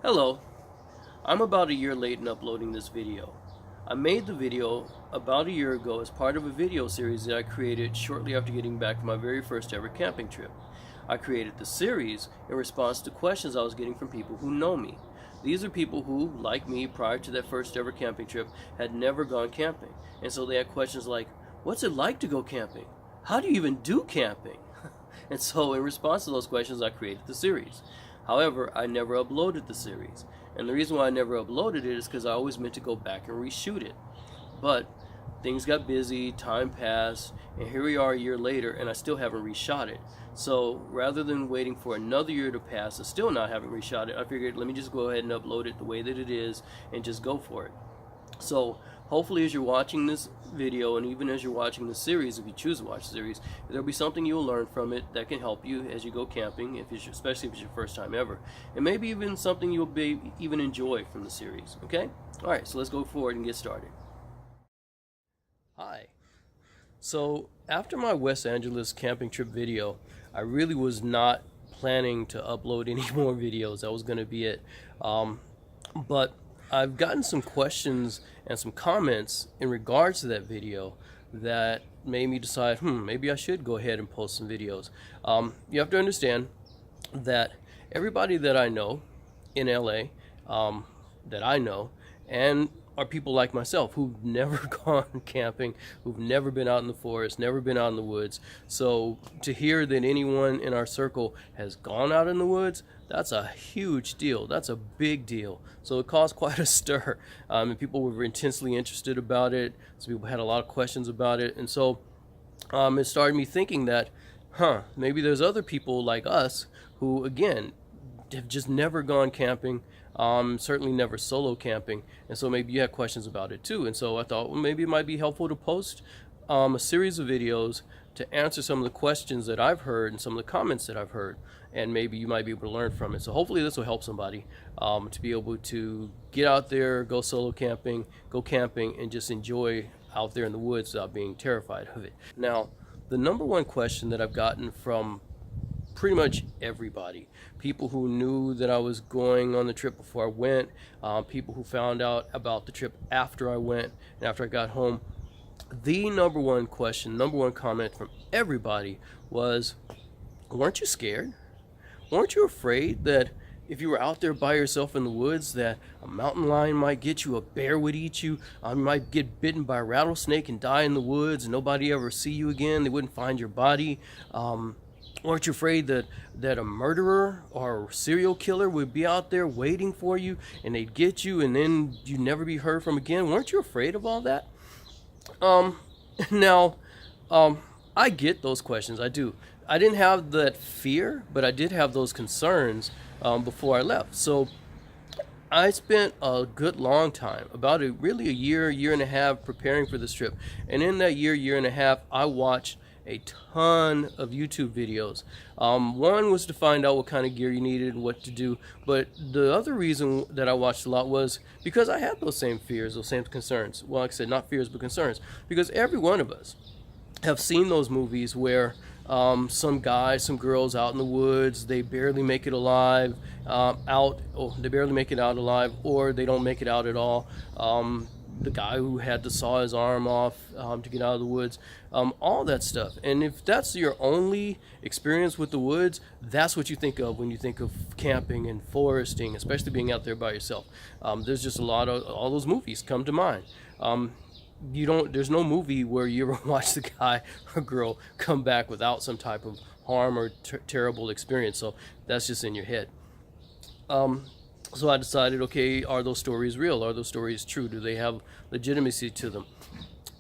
Hello, I'm about a year late in uploading this video. I made the video about a year ago as part of a video series that I created shortly after getting back from my very first ever camping trip. I created the series in response to questions I was getting from people who know me. These are people who, like me, prior to that first ever camping trip, had never gone camping. And so they had questions like, what's it like to go camping? How do you even do camping? And so in response to those questions, I created the series. However, I never uploaded the series. And the reason why I never uploaded it is because I always meant to go back and reshoot it. But things got busy, time passed, and here we are a year later and I still haven't reshot it. So rather than waiting for another year to pass and still not having reshot it, I figured let me just go ahead and upload it the way that it is and just go for it. So hopefully as you're watching this video, and even as you're watching the series, if you choose to watch the series, there'll be something you'll learn from it that can help you as you go camping, especially if it's your first time ever, and maybe even something you'll even enjoy from the series. Okay? Alright, so let's go forward and get started. Hi. So after my West Angeles camping trip video, I really was not planning to upload any more videos. That was going to be it. But I've gotten some questions and some comments in regards to that video that made me decide, maybe I should go ahead and post some videos. You have to understand that everybody that I know in LA, that I know, and are people like myself who've never gone camping, who've never been out in the forest, never been out in the woods. So to hear that anyone in our circle has gone out in the woods, that's a huge deal. That's a big deal. So it caused quite a stir. And people were intensely interested about it. So people had a lot of questions about it. And so it started me thinking that, maybe there's other people like us who, again, have just never gone camping, certainly never solo camping, and so maybe you have questions about it too. And so I thought, well, maybe it might be helpful to post a series of videos to answer some of the questions that I've heard and some of the comments that I've heard, and maybe you might be able to learn from it. So hopefully this will help somebody to be able to get out there, go solo camping, go camping, and just enjoy out there in the woods without being terrified of it. Now, the number one question that I've gotten from pretty much everybody, people who knew that I was going on the trip before I went, people who found out about the trip after I went and after I got home, the number one question, number one comment from everybody was, weren't you scared? Weren't you afraid that if you were out there by yourself in the woods that a mountain lion might get you, a bear would eat you, you might get bitten by a rattlesnake and die in the woods and nobody ever see you again, they wouldn't find your body? Aren't you afraid that a murderer or a serial killer would be out there waiting for you and they'd get you and then you'd never be heard from again? Weren't you afraid of all that? Now, I get those questions. I do. I didn't have that fear, but I did have those concerns before I left. So I spent a good long time, about really a year and a half preparing for this trip. And in that year and a half, I watched a ton of YouTube videos. One was to find out what kind of gear you needed and what to do, but the other reason that I watched a lot was because I had those same fears, those same concerns. Well, like I said, not fears, but concerns, because every one of us have seen those movies where some guys, some girls out in the woods, they barely make it alive, they barely make it out alive, or they don't make it out at all. The guy who had to saw his arm off to get out of the woods, all that stuff. And if that's your only experience with the woods, that's what you think of when you think of camping and foresting, especially being out there by yourself. There's just a lot of, all those movies come to mind. There's no movie where you ever watch the guy or girl come back without some type of harm or terrible experience. So that's just in your head. So I decided, okay, are those stories real? Are those stories true? Do they have legitimacy to them?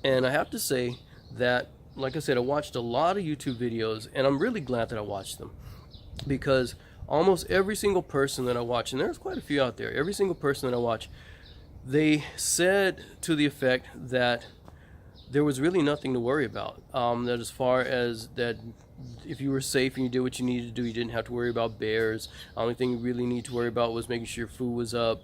And I have to say that, like I said, I watched a lot of YouTube videos, and I'm really glad that I watched them, because almost every single person that I watch, and there's quite a few out there, every single person that I watch, they said to the effect that there was really nothing to worry about. That as far as that, if you were safe and you did what you needed to do, you didn't have to worry about bears. The only thing you really need to worry about was making sure your food was up,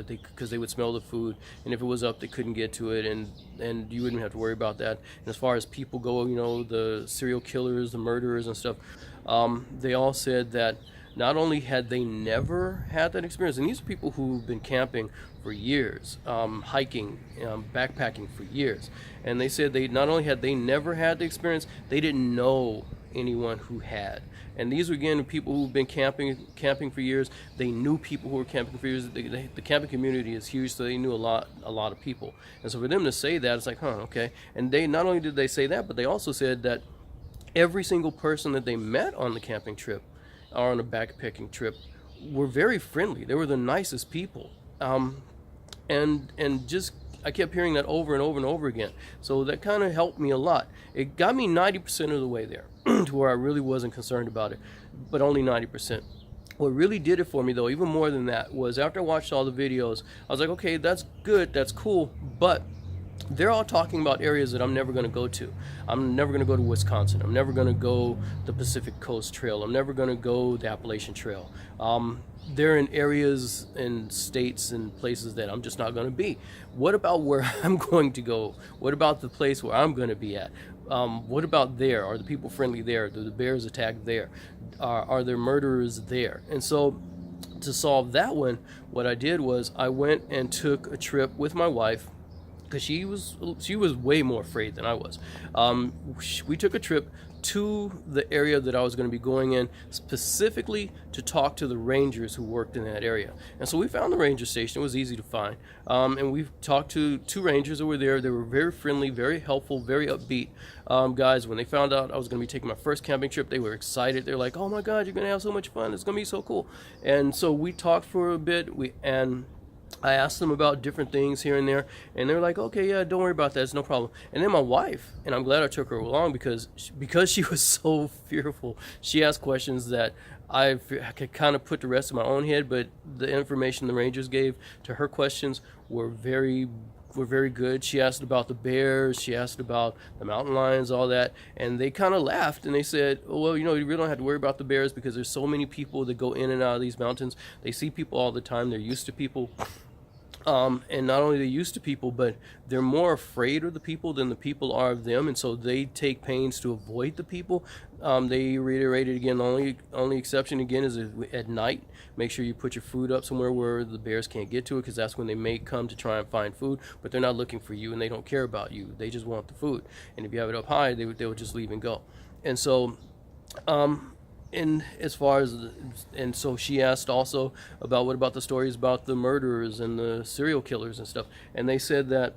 because they would smell the food, and if it was up, they couldn't get to it, and you wouldn't have to worry about that. And as far as people go, the serial killers, the murderers and stuff, they all said that not only had they never had that experience, and these are people who've been camping for years, hiking, backpacking for years, and they said they not only had they never had the experience, they didn't know anyone who had. And these were again people who've been camping for years. They knew people who were camping for years. The camping community is huge, so they knew a lot of people. And so for them to say that, it's like, huh, okay. And they not only did they say that, but they also said that every single person that they met on the camping trip or on a backpacking trip were very friendly. They were the nicest people. And just I kept hearing that over and over and over again. So that kind of helped me a lot. It got me 90% of the way there to where I really wasn't concerned about it, but only 90%. What really did it for me, though, even more than that, was after I watched all the videos, I was like, okay, that's good, that's cool, but they're all talking about areas that I'm never going to go to. I'm never going to go to Wisconsin. I'm never going to go the Pacific Coast Trail. I'm never going to go the Appalachian Trail. They're in areas and states and places that I'm just not going to be. What about where I'm going to go? What about the place where I'm going to be at? What about there? Are the people friendly there? Do the bears attack there? Are there murderers there? And so to solve that one, what I did was I went and took a trip with my wife, because she was way more afraid than I was. We took a trip to the area that I was going to be going in, specifically to talk to the rangers who worked in that area. And so we found the ranger station. It was easy to find. And we talked to two rangers that were there. They were very friendly, very helpful, very upbeat guys. When they found out I was going to be taking my first camping trip, they were excited. They're like, oh my God, you're going to have so much fun. It's going to be so cool. And so we talked for a bit. And I asked them about different things here and there, and they were like, okay, yeah, don't worry about that, it's no problem. And then my wife, and I'm glad I took her along, because she was so fearful, she asked questions that I could kind of put the rest of my own head, but the information the rangers gave to her questions were very good. She asked about the bears, she asked about the mountain lions, all that, and they kind of laughed and they said, oh, well, you really don't have to worry about the bears, because there's so many people that go in and out of these mountains. They see people all the time, they're used to people. And not only are they used to people, but they're more afraid of the people than the people are of them, and so they take pains to avoid the people. They reiterated again, the only exception again is at night. Make sure you put your food up somewhere where the bears can't get to it, because that's when they may come to try and find food, but they're not looking for you and they don't care about you. They just want the food. And if you have it up high, they would just leave and go. And so and so she asked also about what about the stories about the murderers and the serial killers and stuff, and they said that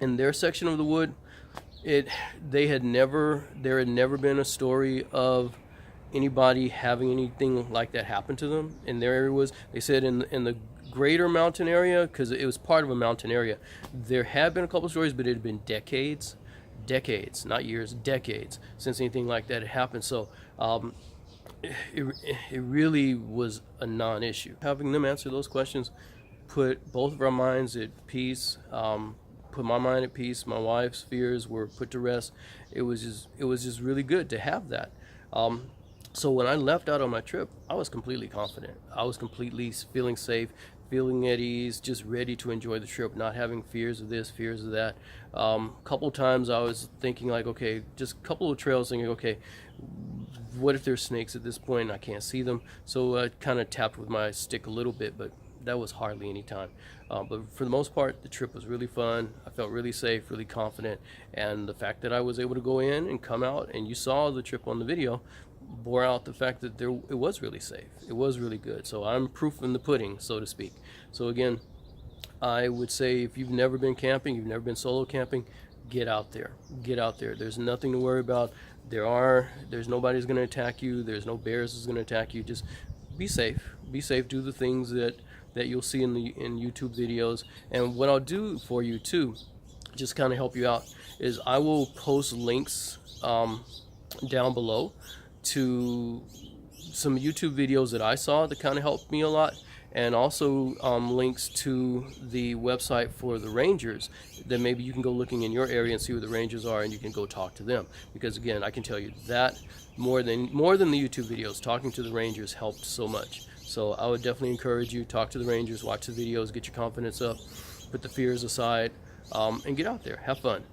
in their section of the wood, there had never been a story of anybody having anything like that happen to them in their area. They said in the greater mountain area, because it was part of a mountain area, there had been a couple stories, but it had been decades, not years, decades since anything like that had happened. So it really was a non-issue. Having them answer those questions put both of our minds at peace, put my mind at peace. My wife's fears were put to rest. It was just really good to have that. So when I left out on my trip, I was completely confident. I was completely feeling safe, feeling at ease, just ready to enjoy the trip, not having fears of this, fears of that. Couple times I was thinking like, okay, just a couple of trails thinking, okay, what if there's snakes at this point and I can't see them? So I kind of tapped with my stick a little bit, but that was hardly any time. But for the most part, the trip was really fun. I felt really safe, really confident, and the fact that I was able to go in and come out, and you saw the trip on the video, bore out the fact that it was really safe. It was really good. So I'm proof in the pudding, so to speak. So again, I would say if you've never been camping, you've never been solo camping, get out there. Get out there. There's nothing to worry about. There's nobody's going to attack you. There's no bears that's going to attack you. Just be safe. Be safe. Do the things that you'll see in YouTube videos. And what I'll do for you too, just kind of help you out, is I will post links down below to some YouTube videos that I saw that kind of helped me a lot, and also links to the website for the rangers that maybe you can go looking in your area and see where the rangers are, and you can go talk to them. Because again, I can tell you that more than the YouTube videos, talking to the rangers helped so much. So I would definitely encourage you, talk to the rangers, watch the videos, get your confidence up, put the fears aside, and get out there, have fun,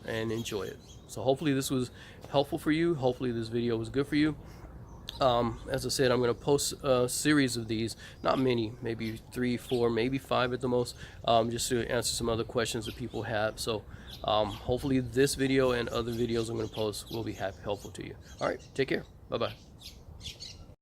and enjoy it. So hopefully this was helpful for you. Hopefully this video was good for you. As I said, I'm going to post a series of these, not many, maybe 3, 4, maybe 5 at the most, just to answer some other questions that people have. So hopefully this video and other videos I'm going to post will be helpful to you. All right, take care. Bye-bye.